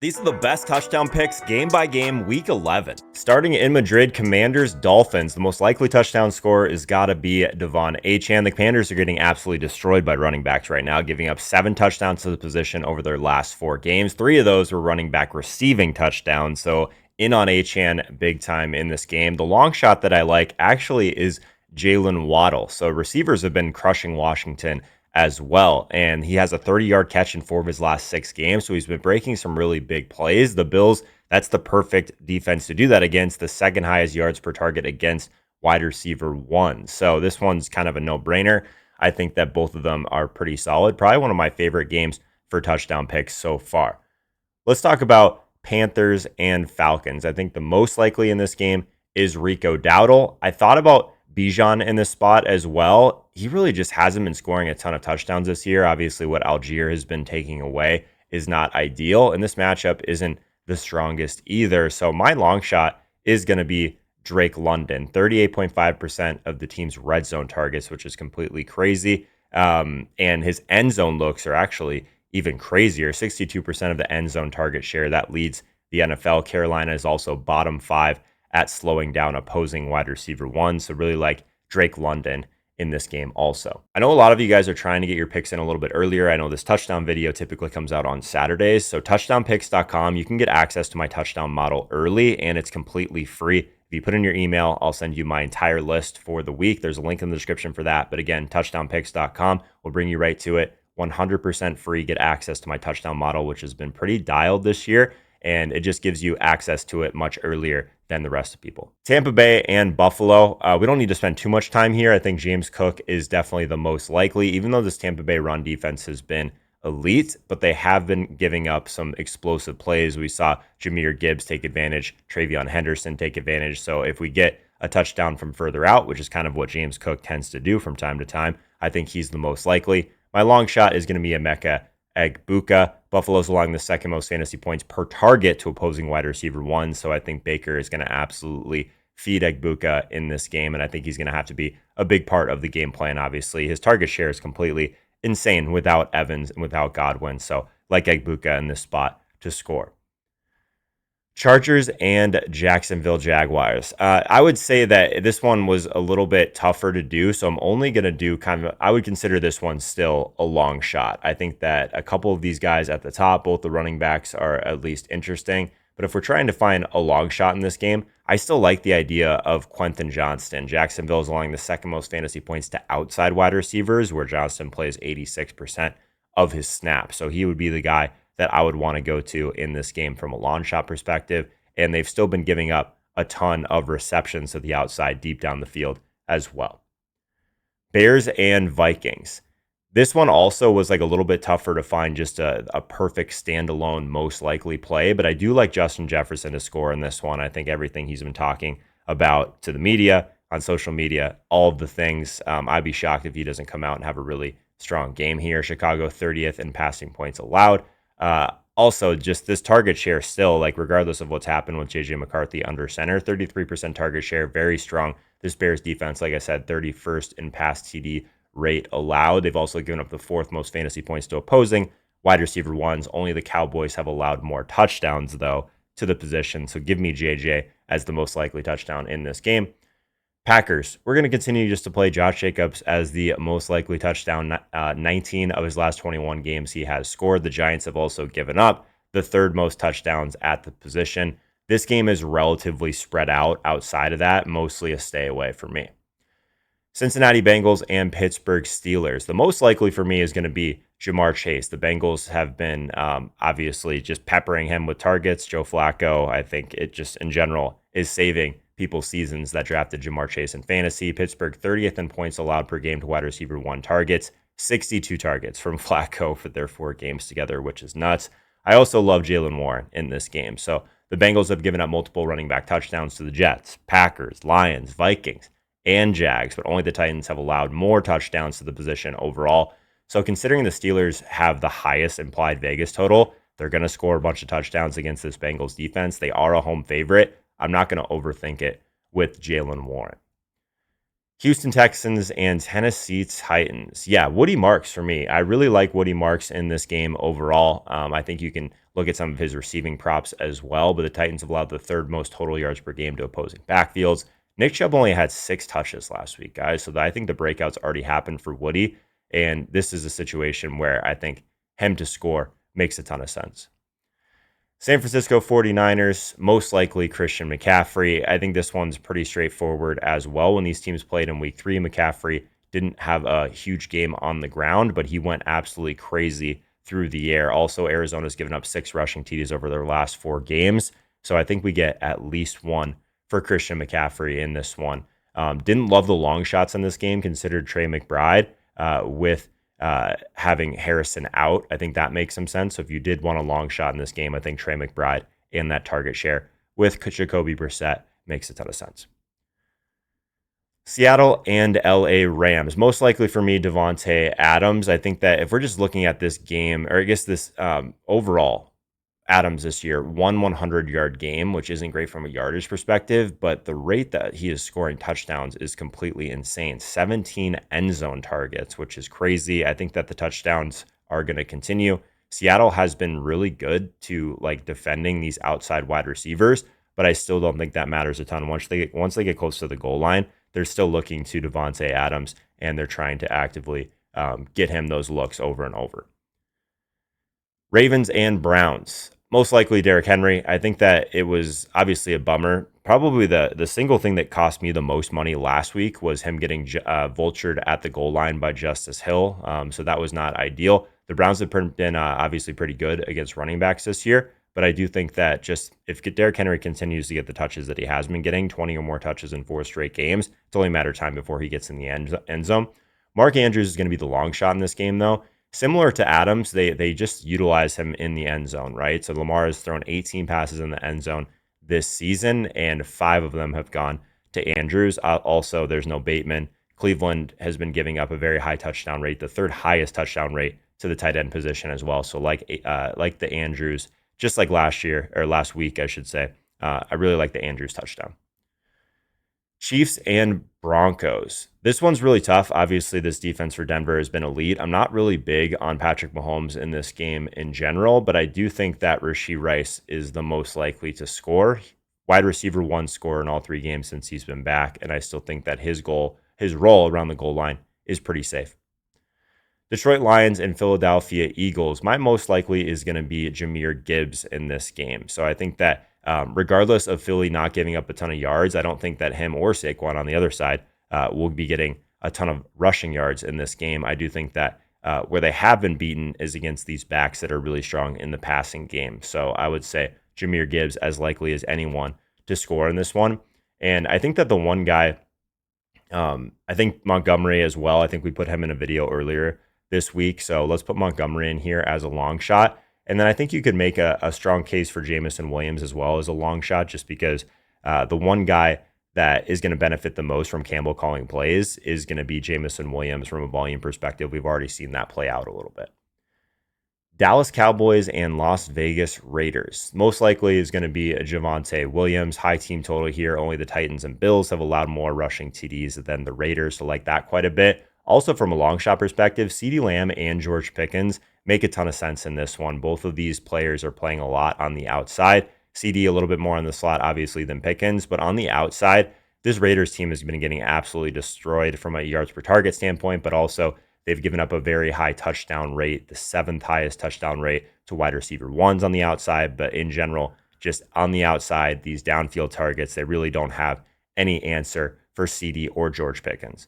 These are the best touchdown picks game by game, week 11. Starting in Madrid, Commanders, Dolphins. The most likely touchdown scorer is got to be Devon Achane. The Commanders are getting absolutely destroyed by running backs right now, giving up 7 touchdowns to the position over their last 4 games. 3 of those were running back receiving touchdowns. So in on Achane big time in this game. The long shot that I like actually is Jalen Waddle. So receivers have been crushing Washington as well. And he has a 30-yard catch in 4 of his last 6 games. So he's been breaking some really big plays. The Bills, that's the perfect defense to do that against. The second highest yards per target against wide receiver 1. So this one's kind of a no-brainer. I think that both of them are pretty solid. Probably one of my favorite games for touchdown picks so far. Let's talk about Panthers and Falcons. I think the most likely in this game is Rico Dowdle. I thought about Bijan in this spot as well. He really just hasn't been scoring a ton of touchdowns this year. Obviously, what Algier has been taking away is not ideal, and this matchup isn't the strongest either. So my long shot is going to be Drake London, 38.5% of the team's red zone targets, which is completely crazy. And his end zone looks are actually even crazier, 62% of the end zone target share. That leads the NFL. Carolina is also bottom 5 at slowing down opposing wide receiver 1. So really like Drake London in this game also. I know a lot of you guys are trying to get your picks in a little bit earlier. I know this touchdown video typically comes out on Saturdays. So touchdownpicks.com, you can get access to my touchdown model early and it's completely free. If you put in your email, I'll send you my entire list for the week. There's a link in the description for that. But again, touchdownpicks.com will bring you right to it. 100% free. Get access to my touchdown model, which has been pretty dialed this year. And it just gives you access to it much earlier than the rest of people. Tampa Bay and Buffalo. We don't need to spend too much time here. I think James Cook is definitely the most likely, even though this Tampa Bay run defense has been elite, but they have been giving up some explosive plays. We saw Jahmyr Gibbs take advantage, Travion Henderson take advantage. So if we get a touchdown from further out, which is kind of what James Cook tends to do from time to time, I think he's the most likely. My long shot is going to be Emeka Egbuka. Buffalo's along the second most fantasy points per target to opposing wide receiver 1. So I think Baker is going to absolutely feed Egbuka in this game. And I think he's going to have to be a big part of the game plan. Obviously, his target share is completely insane without Evans and without Godwin. So like Egbuka in this spot to score. Chargers and Jacksonville Jaguars. I would say that this one was a little bit tougher to do, so I'm only going to do I would consider this one still a long shot. I think that a couple of these guys at the top, both the running backs, are at least interesting. But if we're trying to find a long shot in this game, I still like the idea of Quentin Johnston. Jacksonville is allowing the second most fantasy points to outside wide receivers, where Johnston plays 86% of his snaps. So he would be the guy that I would want to go to in this game from a long shot perspective. And they've still been giving up a ton of receptions to the outside deep down the field as well. Bears and Vikings. This one also was like a little bit tougher to find just a perfect standalone most likely play, but I do like Justin Jefferson to score in this one. I think everything he's been talking about to the media, on social media, all of the things, I'd be shocked if he doesn't come out and have a really strong game here. Chicago 30th in passing points allowed. Also, just this target share still, like regardless of what's happened with JJ McCarthy under center, 33% target share, very strong. This Bears defense, like I said, 31st in pass TD rate allowed. They've also given up the 4th most fantasy points to opposing wide receiver 1s. Only the Cowboys have allowed more touchdowns, though, to the position. So give me JJ as the most likely touchdown in this game. Packers, we're going to continue just to play Josh Jacobs as the most likely touchdown. 19 of his last 21 games he has scored. The Giants have also given up the 3rd most touchdowns at the position. This game is relatively spread out outside of that, mostly a stay away for me. Cincinnati Bengals and Pittsburgh Steelers. The most likely for me is going to be Ja'Marr Chase. The Bengals have been obviously just peppering him with targets. Joe Flacco, I think it just in general is saving people's seasons that drafted Ja'Marr Chase in fantasy. Pittsburgh 30th in points allowed per game to wide receiver 1 targets, 62 targets from Flacco for their 4 games together, which is nuts. I also love Jaylen Warren in this game. So the Bengals have given up multiple running back touchdowns to the Jets, Packers, Lions, Vikings, and Jags, but only the Titans have allowed more touchdowns to the position overall. So considering the Steelers have the highest implied Vegas total, they're going to score a bunch of touchdowns against this Bengals defense. They are a home favorite. I'm not going to overthink it with Jaylen Warren. Houston Texans and Tennessee Titans. Yeah, Woody Marks for me. I really like Woody Marks in this game overall. I think you can look at some of his receiving props as well, but the Titans have allowed the third most total yards per game to opposing backfields. Nick Chubb only had 6 touches last week, guys. So I think the breakout's already happened for Woody. And this is a situation where I think him to score makes a ton of sense. San Francisco 49ers, most likely Christian McCaffrey. I think this one's pretty straightforward as well. When these teams played in week 3, McCaffrey didn't have a huge game on the ground, but he went absolutely crazy through the air. Also, Arizona's given up 6 rushing TDs over their last 4 games. So I think we get at least one for Christian McCaffrey in this one. Didn't love the long shots in this game, considered Trey McBride with having Harrison out. I think that makes some sense. So if you did want a long shot in this game, I think Trey McBride and that target share with Jacoby Brissett makes a ton of sense. Seattle and LA Rams. Most likely for me, Davante Adams. I think that if we're just looking at this game, or I guess this overall, Adams this year, 100-yard game, which isn't great from a yardage perspective, but the rate that he is scoring touchdowns is completely insane. 17 end zone targets, which is crazy. I think that the touchdowns are going to continue. Seattle has been really good to like defending these outside wide receivers, but I still don't think that matters a ton. Once they get close to the goal line, they're still looking to Davante Adams, and they're trying to actively get him those looks over and over. Ravens and Browns. Most likely Derrick Henry. I think that it was obviously a bummer. Probably the single thing that cost me the most money last week was him getting vultured at the goal line by Justice Hill. So that was not ideal. The Browns have been obviously pretty good against running backs this year, but I do think that just if Derrick Henry continues to get the touches that he has been getting, 20 or more touches in 4 straight games, it's only a matter of time before he gets in the end zone. Mark Andrews is going to be the long shot in this game, though. Similar to Adams, they just utilize him in the end zone, right? So Lamar has thrown 18 passes in the end zone this season, and 5 of them have gone to Andrews. Also, there's no Bateman. Cleveland has been giving up a very high touchdown rate, the 3rd highest touchdown rate to the tight end position as well. So like the Andrews, just like last year or last week, I should say, I really like the Andrews touchdown. Chiefs and Broncos. This one's really tough. Obviously, this defense for Denver has been elite. I'm not really big on Patrick Mahomes in this game in general, but I do think that Rashee Rice is the most likely to score. Wide receiver 1 scorer in all 3 games since he's been back, and I still think that his role around the goal line is pretty safe. Detroit Lions and Philadelphia Eagles. My most likely is going to be Jahmyr Gibbs in this game. So I think that regardless of Philly not giving up a ton of yards, I don't think that him or Saquon on the other side will be getting a ton of rushing yards in this game. I do think that where they have been beaten is against these backs that are really strong in the passing game. So I would say Jahmyr Gibbs as likely as anyone to score in this one. And I think that the one guy, I think Montgomery as well. I think we put him in a video earlier this week. So let's put Montgomery in here as a long shot. And then I think you could make a strong case for Jameson Williams as well as a long shot, just because the one guy that is going to benefit the most from Campbell calling plays is going to be Jameson Williams from a volume perspective. We've already seen that play out a little bit. Dallas Cowboys and Las Vegas Raiders. Most likely is going to be a Javonte Williams. High team total here. Only the Titans and Bills have allowed more rushing TDs than the Raiders, so like that quite a bit. Also, from a long shot perspective, CeeDee Lamb and George Pickens make a ton of sense in this one. Both of these players are playing a lot on the outside. CD a little bit more on the slot, obviously, than Pickens, but on the outside, this Raiders team has been getting absolutely destroyed from a yards per target standpoint, but also they've given up a very high touchdown rate, the 7th highest touchdown rate to wide receiver 1s on the outside. But in general, just on the outside, these downfield targets, they really don't have any answer for CD or George Pickens.